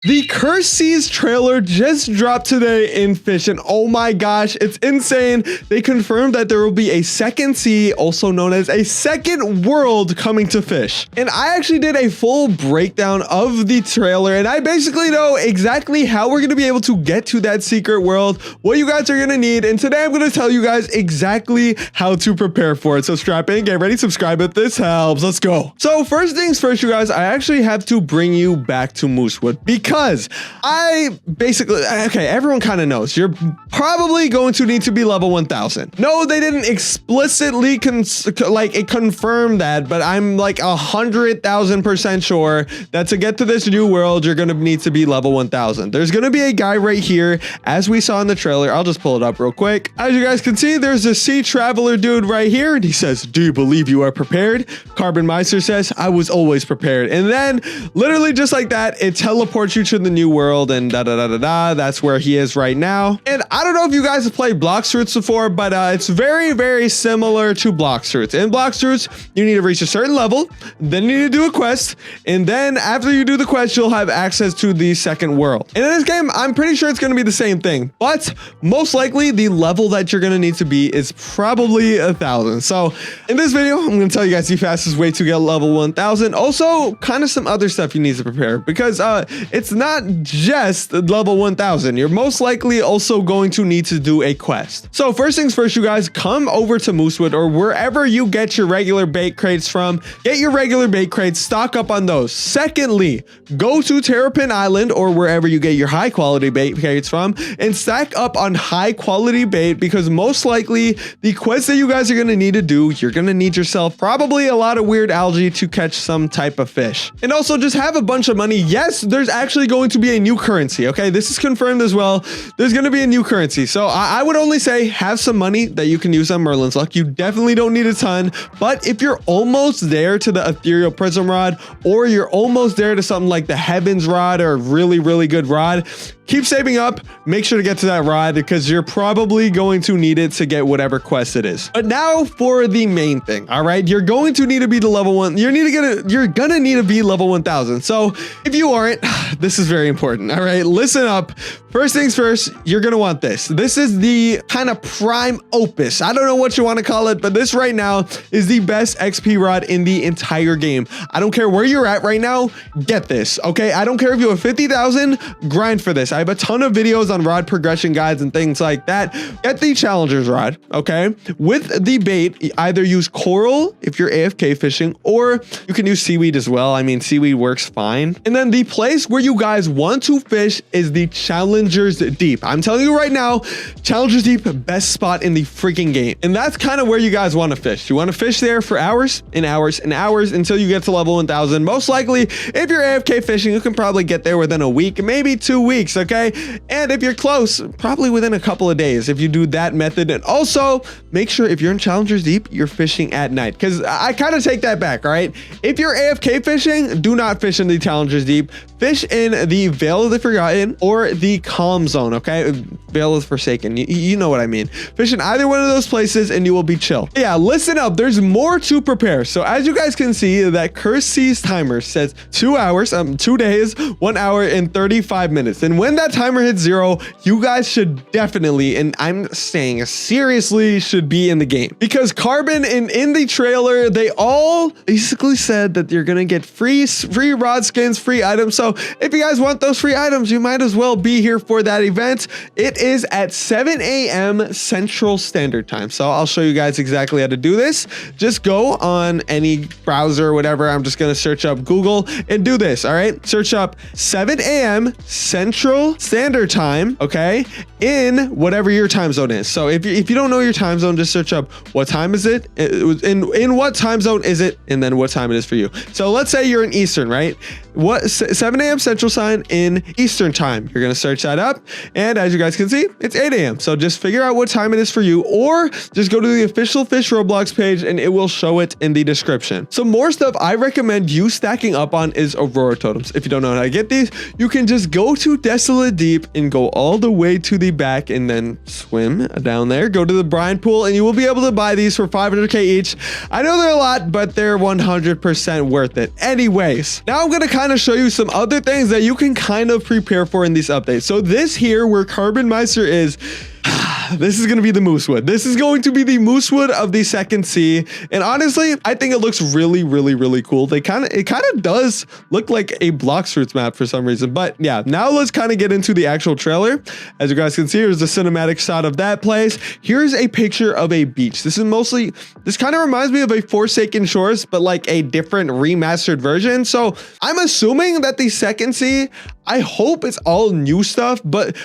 The Cursed Seas trailer just dropped today in Fish, and oh my gosh, it's insane. They confirmed that there will be a second sea, also known as a second world, coming to Fish. And I actually did a full breakdown of the trailer, and I basically know exactly how we're going to be able to get to that secret world, what you guys are going to need, and today I'm going to tell you guys exactly how to prepare for it. So strap in, get ready, subscribe if this helps. Let's go. So first things first, you guys, I actually have to bring you back to Moosewood because I basically, okay, everyone kind of knows you're probably going to need to be level 1000. No, they didn't explicitly confirm that, but I'm like 100,000% sure that to get to this new world, you're going to need to be level 1000. There's going to be a guy right here, as we saw in the trailer. I'll just pull it up real quick. As you guys can see, there's a sea traveler dude right here, and he says, "Do you believe you are prepared?" Carbon Meister says, "I was always prepared." And then literally just like that, it teleports you to the new world, and that's where he is right now. And I don't know if you guys have played Blox Fruits before, but it's very similar to Blox Fruits. In Blox Fruits, you need to reach a certain level, then you need to do a quest, and then after you do the quest, you'll have access to the second world. And in this game, I'm pretty sure it's going to be the same thing, but most likely the level that you're going to need to be is probably 1000. So in this video, I'm going to tell you guys the fastest way to get level 1000. Also, kind of some other stuff you need to prepare, because it's not just level 1000. You're most likely also going to need to do a quest. So first things first, you guys, come over to Moosewood or wherever you get your regular bait crates from. Get your regular bait crates, stock up on those. Secondly, go to Terrapin Island or wherever you get your high quality bait crates from and stack up on high quality bait, because most likely the quest that you guys are going to need to do, you're going to need yourself probably a lot of weird algae to catch some type of fish. And also just have a bunch of money. Yes, there's actually going to be a new currency. Okay, this is confirmed as well. There's going to be a new currency. So I would only say have some money that you can use on Merlin's Luck. You definitely don't need a ton, but if you're almost there to the Ethereal Prism Rod, or you're almost there to something like the Heavens Rod or a really good rod, keep saving up. Make sure to get to that rod, because you're probably going to need it to get whatever quest it is. But now for the main thing. All right, you're going to need to be the level 1. You're gonna need to be level 1000. So if you aren't, this is very important. All right, listen up. First things first, you're gonna want this. This is the kind of prime opus. I don't know what you want to call it, but this right now is the best XP rod in the entire game. I don't care where you're at right now, get this. Okay, I don't care if you have 50,000, grind for this. I have a ton of videos on rod progression guides and things like that. Get the Challenger's rod, okay? With the bait, either use coral if you're AFK fishing, or you can use seaweed as well. I mean, seaweed works fine. And then the place where you guys want to fish is the Challenger's Deep. I'm telling you right now, Challenger's Deep, best spot in the freaking game. And that's kind of where you guys want to fish. You want to fish there for hours and hours and hours until you get to level 1000. Most likely, if you're AFK fishing, you can probably get there within a week, maybe 2 weeks, okay? And if you're close, probably within a couple of days if you do that method. And also make sure if you're in Challenger's Deep, you're fishing at night, because I kind of take that back. All right, if you're AFK fishing, do not fish in the Challenger's Deep. Fish in the Veil of the Forgotten or the Calm Zone. Okay, Veil of the Forsaken, you know what I mean. Fish in either one of those places and you will be chill. Yeah, listen up, there's more to prepare. So as you guys can see, that Cursed Seas timer says 2 hours, 2 days, 1 hour and 35 minutes. And when that timer hits 0, you guys should definitely, and I'm saying seriously, should be in the game, because Carbon in the trailer, they all basically said that you're gonna get free rod skins, free items. So if you guys want those free items, you might as well be here for that event. It is at 7 a.m. Central Standard Time. So I'll show you guys exactly how to do this. Just go on any browser or whatever. I'm just going to search up Google and do this. All right. Search up 7 a.m. Central Standard Time. Okay. In whatever your time zone is. So if you don't know your time zone, just search up what time is it? In what time zone is it? And then what time it is for you. So let's say you're in Eastern, right? What 7 a.m. Central Sign in Eastern Time. You're going to search that up. And as you guys can see, it's 8 a.m. So just figure out what time it is for you, or just go to the official Fish Roblox page and it will show it in the description. Some more stuff I recommend you stacking up on is Aurora Totems. If you don't know how to get these, you can just go to Desolate Deep and go all the way to the back and then swim down there. Go to the brine pool and you will be able to buy these for 500k each. I know they're a lot, but they're 100% worth it. Anyways, now I'm going to kind of show you some other things that you can kind of prepare for in these updates. So this here where Carbon Meister is, this is going to be the moose wood. This is going to be the moose wood of the second sea. And honestly, I think it looks really, really, really cool. It kind of does look like a Blox Fruits map for some reason. But yeah, now let's kind of get into the actual trailer. As you guys can see, here's the cinematic shot of that place. Here's a picture of a beach. This kind of reminds me of a Forsaken Shores, but like a different remastered version. So I'm assuming that the second sea, I hope it's all new stuff, but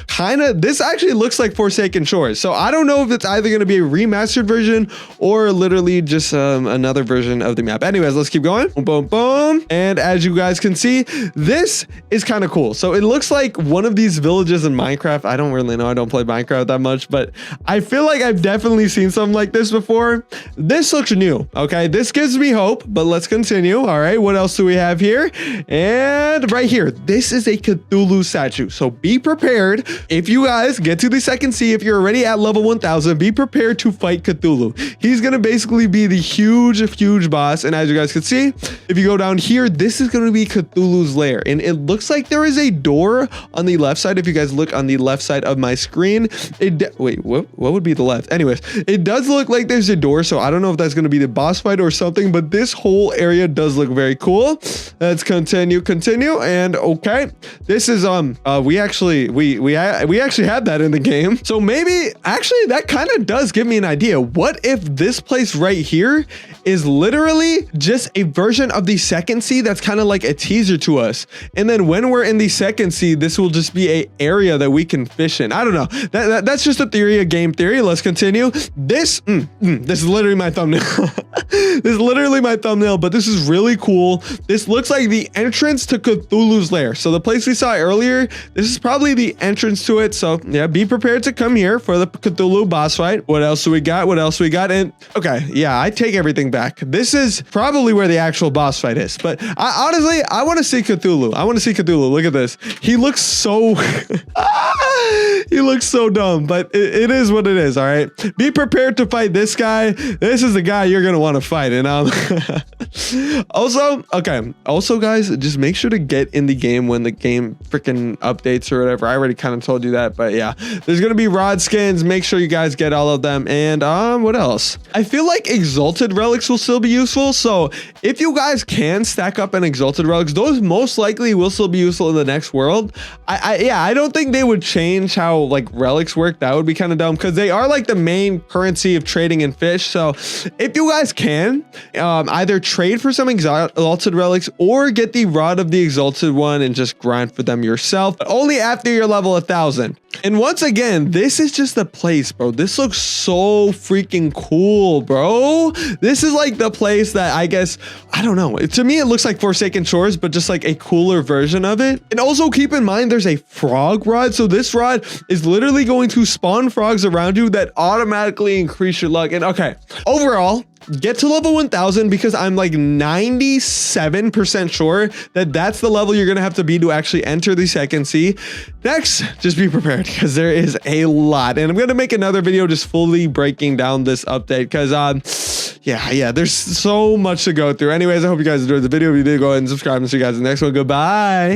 this actually looks like Forsaken Shores. So I don't know if it's either going to be a remastered version or literally just another version of the map. Anyways, let's keep going. Boom, boom, boom. And as you guys can see, this is kind of cool. So it looks like one of these villages in Minecraft. I don't really know. I don't play Minecraft that much, but I feel like I've definitely seen something like this before. This looks new. Okay, this gives me hope, but let's continue. All right, what else do we have here? And right here, this is a Cthulhu statue. So be prepared. If you guys get to the second sea, if you're already at level 1000, be prepared to fight Cthulhu. He's gonna basically be the huge boss. And as you guys can see, if you go down here, this is gonna be Cthulhu's lair. And it looks like there is a door on the left side. If you guys look on the left side of my screen, wait, what would be the left? Anyways, it does look like there's a door. So I don't know if that's gonna be the boss fight or something, but this whole area does look very cool. Let's continue. And okay, this is we actually had that in the game. So maybe actually that kind of does give me an idea. What if this place right here is literally just a version of the second sea that's kind of like a teaser to us, and then when we're in the second sea, this will just be a area that we can fish in. I don't know. That's just a theory, a game theory. Let's continue. This is literally my thumbnail. This is literally my thumbnail, but this is really cool. This looks like the entrance to Cthulhu's lair. So the place we saw earlier, this is probably the entrance to it. So yeah, be prepared to come here for the Cthulhu boss fight. What else do we got? And okay, yeah, I take everything back. This is probably where the actual boss fight is. But honestly, I want to see Cthulhu. Look at this. He looks so he looks so dumb, but it is what it is. All right, be prepared to fight this guy. This is the guy you're gonna want to fight. And also guys, just make sure to get in the game when the game freaking updates or whatever. I already kind of told you that, but yeah, there's gonna be rod skins. Make sure you guys get all of them. And what else? I feel like exalted relics will still be useful. So if you guys can stack up an exalted relics, those most likely will still be useful in the next world. I don't think they would change how like relics work. That would be kind of dumb because they are like the main currency of trading in fish. So if you guys can either trade for some exalted relics or get the rod of the exalted one and just grind for them yourself, but only after you're level 1000. And once again, this is just the place, bro. This looks so freaking cool, bro. This is like the place that I guess, I don't know. To me, it looks like Forsaken Shores, but just like a cooler version of it. And also keep in mind, there's a frog rod. So this rod is literally going to spawn frogs around you that automatically increase your luck. And okay, overall, get to level 1000 because I'm like 97% sure that that's the level you're gonna have to be to actually enter the second sea. Next, just be prepared because there is a lot, and I'm gonna make another video just fully breaking down this update because yeah, there's so much to go through. Anyways, I hope you guys enjoyed the video. If you did, go ahead and subscribe and see you guys in the next one. Goodbye.